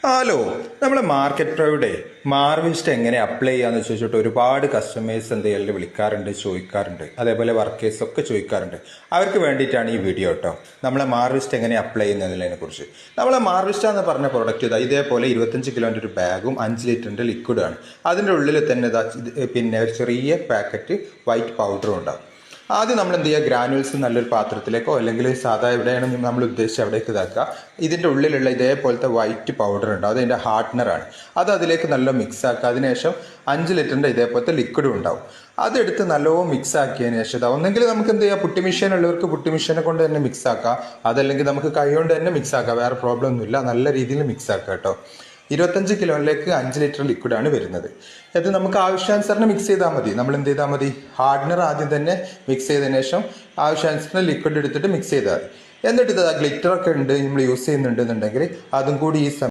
Hello, നമ്മളെ market പ്രൊയുടെ മാർവിസ്റ്റ് എങ്ങനെ apply ചെയ്യാന്ന് ചോദിച്ചിട്ട് ഒരുപാട് കസ്റ്റമേഴ്സ് എന്തെങ്കിലും വിളിക്കാറുണ്ട്, ചോദിക്കാറുണ്ട്. അതേപോലെ വർക്കേഴ്സ് ഒക്കെ ചോദിക്കാറുണ്ട്. അവർക്ക് വേണ്ടിയിട്ടാണ് ഈ വീഡിയോ കേട്ടോ. നമ്മളെ മാർവിസ്റ്റ് എങ്ങനെ അപ്ലൈ ചെയ്യുന്നതിനെ കുറിച്ച്. നമ്മളെ മാർവിസ്റ്റ എന്ന് പറഞ്ഞ പ്രോഡക്റ്റ് ഇതേപോലെ 25 കിലോൻ്റെ ഒരു ബാഗും 5 ലിറ്ററിൻ്റെ ലിക്വിഡാണ്. അതിൻ്റെ ഉള്ളിൽ തന്നെ പിന്നെ ഒരു ചെറിയ പാക്കറ്റ് വൈറ്റ് പൗഡറും ഉണ്ടാവും. ആദ്യം നമ്മൾ എന്ത് ചെയ്യുക, ഗ്രാനുവൽസ് നല്ലൊരു പാത്രത്തിലേക്കോ അല്ലെങ്കിൽ സാധാ എവിടെയാണ് നമ്മൾ ഉദ്ദേശിച്ച് അവിടേക്ക് ഇതാക്കുക. ഇതിൻ്റെ ഉള്ളിലുള്ള ഇതേപോലത്തെ വൈറ്റ് പൗഡർ ഉണ്ട്, അത് അതിൻ്റെ ഹാർഡ്നറാണ്. അത് അതിലേക്ക് നല്ല മിക്സ് ആക്കുക. അതിനുശേഷം 5 ലിറ്ററിൻ്റെ ഇതേപോലത്തെ ലിക്വിഡും ഉണ്ടാവും. അതെടുത്ത് നല്ലോണം മിക്സ് ആക്കിയതിന് ശേഷം ഒന്നെങ്കിൽ നമുക്ക് എന്ത് ചെയ്യാം, പുട്ടി മെഷീൻ ഉള്ളവർക്ക് പുട്ടി മെഷീനെ കൊണ്ട് തന്നെ മിക്സ് ആക്കാം. അതല്ലെങ്കിൽ നമുക്ക് കൈ കൊണ്ട് തന്നെ മിക്സ് ആക്കാം. വേറെ പ്രോബ്ലം ഒന്നുമില്ല. നല്ല രീതിയിൽ മിക്സ് ആക്കാം കേട്ടോ. 25 കിലോയിലേക്ക് 5 ലിറ്റർ ലിക്വിഡാണ് വരുന്നത്. അത് നമുക്ക് ആവശ്യാനുസരണം മിക്സ് ചെയ്താൽ മതി. നമ്മൾ എന്ത് ചെയ്താൽ മതി, ഹാർഡ്നർ ആദ്യം തന്നെ മിക്സ് ചെയ്തതിന് ശേഷം ആവശ്യാനുസരണം ലിക്വിഡ് എടുത്തിട്ട് മിക്സ് ചെയ്താൽ മതി. എന്നിട്ട് ഇത് ഗ്ലിറ്ററൊക്കെ ഉണ്ട് നമ്മൾ യൂസ് ചെയ്യുന്നുണ്ടെന്നുണ്ടെങ്കിൽ അതും കൂടി ഈ